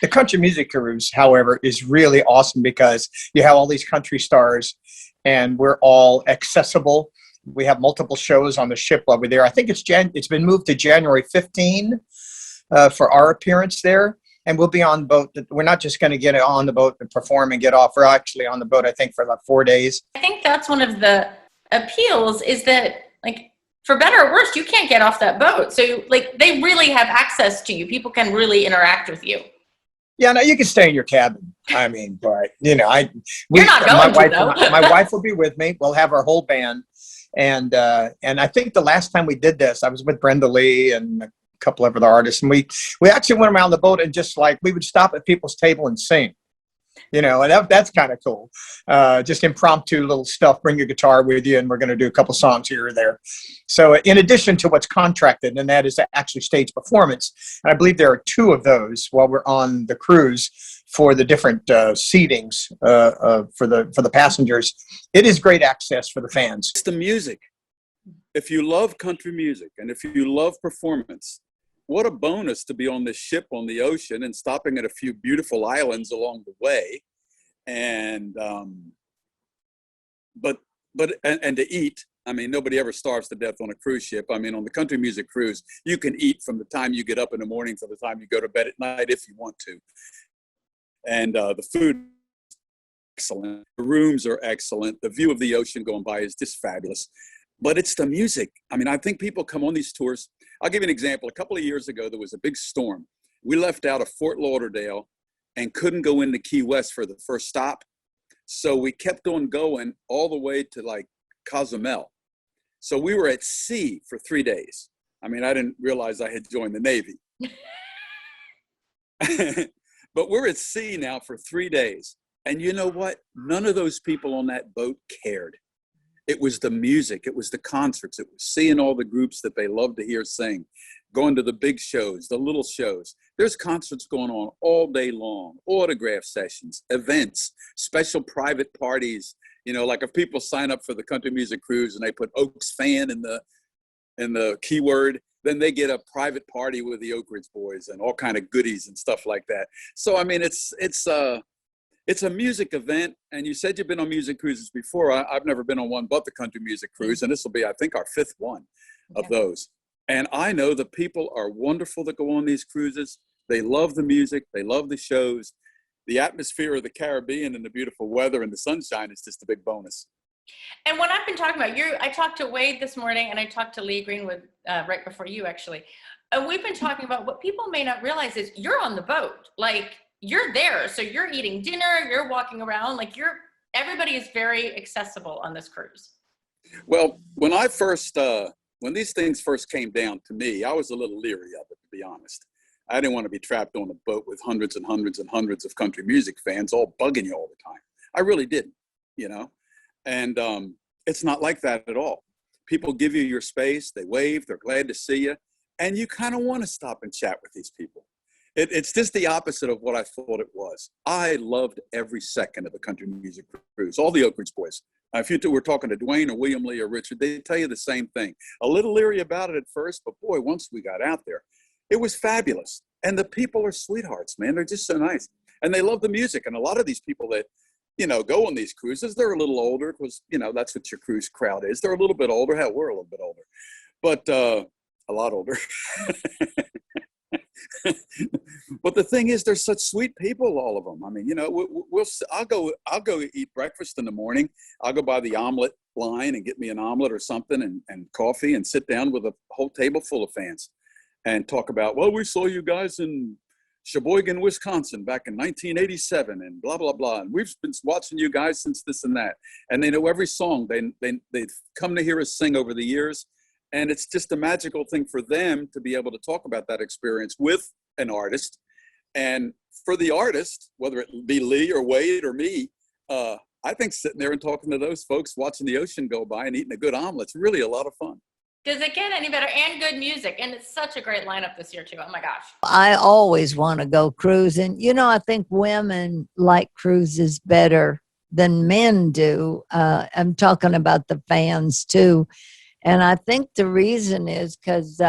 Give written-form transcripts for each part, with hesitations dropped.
The country music cruise, however, is really awesome because you have all these country stars and we're all accessible. We have multiple shows on the ship while we're there. I think it's been moved to January 15 for our appearance there. And we'll be on the boat. We're not just going to get on the boat and perform and get off. We're actually on the boat, I think, for about 4 days. I think that's one of the appeals is that, like, for better or worse, you can't get off that boat. So, like, they really have access to you. People can really interact with you. Yeah, no, you can stay in your cabin. I mean, but you know, You're not going to, though. My wife will be with me. We'll have our whole band, and I think the last time we did this, I was with Brenda Lee and a couple of other artists, and we actually went around the boat and just like we would stop at people's table and sing. You know, and that's kind of cool. Just impromptu little stuff. Bring your guitar with you, and we're going to do a couple songs here or there. So, in addition to what's contracted, and that is actually stage performance, and I believe there are 2 of those while we're on the cruise for the different seatings for the passengers. It is great access for the fans. It's the music. If you love country music and if you love performance, what a bonus to be on this ship on the ocean and stopping at a few beautiful islands along the way. And, but to eat. I mean, nobody ever starves to death on a cruise ship. I mean, on the country music cruise, you can eat from the time you get up in the morning to the time you go to bed at night if you want to. And the food is excellent. The rooms are excellent. The view of the ocean going by is just fabulous. But it's the music. I mean, I think people come on these tours. I'll give you an example. A couple of years ago, there was a big storm. We left out of Fort Lauderdale and couldn't go into Key West for the first stop. So we kept on going all the way to like Cozumel. So we were at sea for 3 days. I mean, I didn't realize I had joined the Navy. But we're at sea now for 3 days. And you know what? None of those people on that boat cared. It was the music. It was the concerts. It was seeing all the groups that they love to hear sing, going to the big shows, the little shows. There's concerts going on all day long, autograph sessions, events, special private parties. You know, like if people sign up for the country music cruise and they put Oaks fan in the keyword, then they get a private party with the Oak Ridge Boys and all kind of goodies and stuff like that. So, I mean, it's a music event, and you said you've been on music cruises before. I've never been on one but the country music cruise, and this will be, I think, our 5th one of those. And I know the people are wonderful that go on these cruises. They love the music. They love the shows. The atmosphere of the Caribbean and the beautiful weather and the sunshine is just a big bonus. And what I've been talking about, I talked to Wade this morning, and I talked to Lee Greenwood right before you, actually. And we've been talking about what people may not realize is you're on the boat. Like, you're there, so you're eating dinner, you're walking around, like everybody is very accessible on this cruise. Well, when these things first came down to me, I was a little leery of it, to be honest. I didn't want to be trapped on a boat with hundreds and hundreds and hundreds of country music fans all bugging you all the time. I really didn't, you know? And it's not like that at all. People give you your space, they wave, they're glad to see you, and you kind of want to stop and chat with these people. It's just the opposite of what I thought it was. I loved every second of the country music cruise, all the Oak Ridge Boys. If you two were talking to Dwayne or William Lee or Richard, they tell you the same thing. A little leery about it at first, but boy, once we got out there, it was fabulous. And the people are sweethearts, man. They're just so nice. And they love the music. And a lot of these people that, you know, go on these cruises, they're a little older because, you know, that's what your cruise crowd is. They're a little bit older. Hell, we're a little bit older. But a lot older. But the thing is, they're such sweet people, all of them. I mean, you know, I'll go eat breakfast in the morning. I'll go by the omelet line and get me an omelet or something and coffee and sit down with a whole table full of fans and talk about, well, we saw you guys in Sheboygan, Wisconsin back in 1987 and blah, blah, blah. And we've been watching you guys since this and that. And they know every song. They've come to hear us sing over the years. And it's just a magical thing for them to be able to talk about that experience with an artist. And for the artist, whether it be Lee or Wade or me, I think sitting there and talking to those folks, watching the ocean go by and eating a good omelet's really a lot of fun. Does it get any better? And good music. And it's such a great lineup this year, too. Oh, my gosh. I always want to go cruising. You know, I think women like cruises better than men do. I'm talking about the fans, too. And I think the reason is because,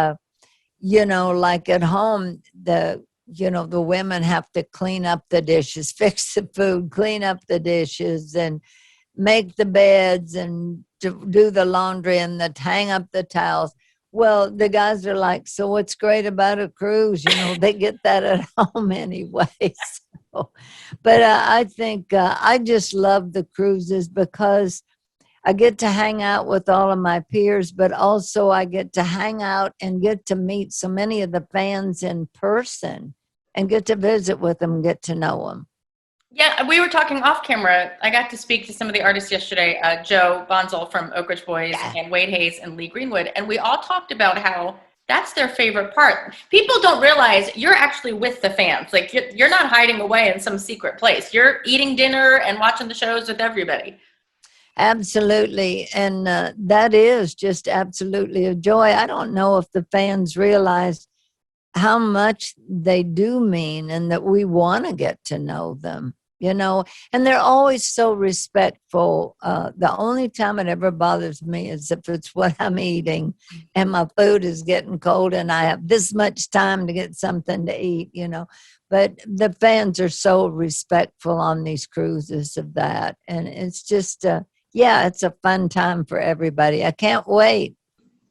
you know, like at home, the you know, the women have to clean up the dishes, fix the food, clean up the dishes, and make the beds and do the laundry and hang up the towels. Well, the guys are like, so what's great about a cruise? You know, they get that at home anyway. So, but I think I just love the cruises because I get to hang out with all of my peers, but also I get to hang out and get to meet so many of the fans in person and get to visit with them, get to know them. Yeah, we were talking off camera. I got to speak to some of the artists yesterday, Joe Bonsall from Oak Ridge Boys and Wade Hayes and Lee Greenwood. And we all talked about how that's their favorite part. People don't realize you're actually with the fans. Like you're not hiding away in some secret place. You're eating dinner and watching the shows with everybody. Absolutely. And that is just absolutely a joy. I don't know if the fans realize how much they do mean and that we want to get to know them, you know, and they're always so respectful. The only time it ever bothers me is if it's what I'm eating and my food is getting cold and I have this much time to get something to eat, you know. But the fans are so respectful on these cruises of that. And it's just, yeah, it's a fun time for everybody. I can't wait.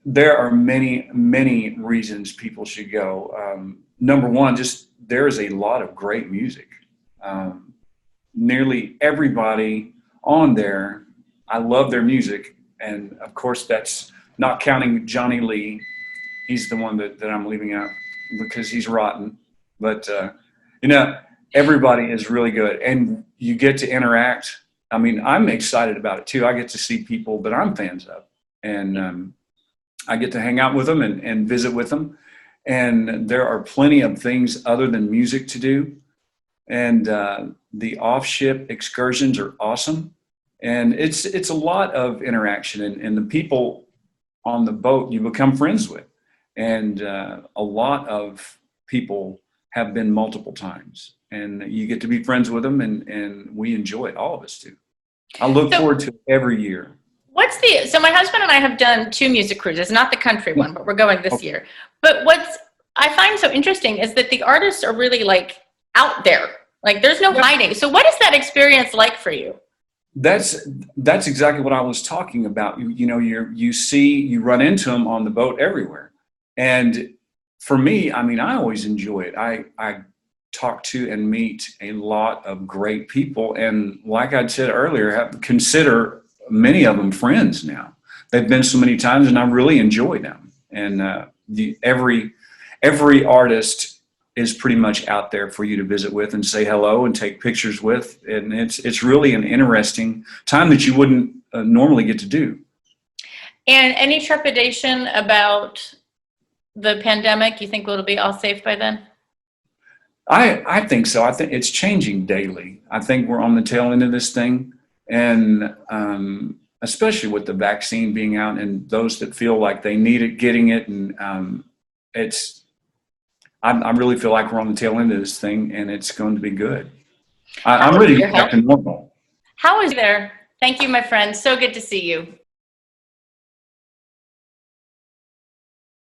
There are many, many reasons people should go. Number one, just there is a lot of great music. Nearly everybody on there, I love their music. And of course, that's not counting Johnny Lee. He's the one that I'm leaving out because he's rotten. But, you know, everybody is really good. And you get to interact. I mean, I'm excited about it too. I get to see people that I'm fans of. And I get to hang out with them and visit with them. And there are plenty of things other than music to do. And the off-ship excursions are awesome. And it's a lot of interaction. And the people on the boat you become friends with. And a lot of people have been multiple times. And you get to be friends with them. And we enjoy it. All of us do. I look forward to it every year. So my husband and I have done 2 music cruises, not the country one, but we're going this year. But what's I find so interesting is that the artists are really like out there, like there's no hiding. So what is that experience like for you? That's exactly what I was talking about. You know, you run into them on the boat everywhere. And for me, I mean, I always enjoy it. I talk to and meet a lot of great people. And like I said earlier, consider many of them friends now. They've been so many times and I really enjoy them. And every artist is pretty much out there for you to visit with and say hello and take pictures with. And it's really an interesting time that you wouldn't normally get to do. And any trepidation about the pandemic? You think it'll be all safe by then? I think so. I think it's changing daily. I think we're on the tail end of this thing. And especially with the vaccine being out and those that feel like they need it, getting it. And I really feel like we're on the tail end of this thing and it's going to be good. I'm ready to get back to normal. How is there? Thank you, my friend. So good to see you.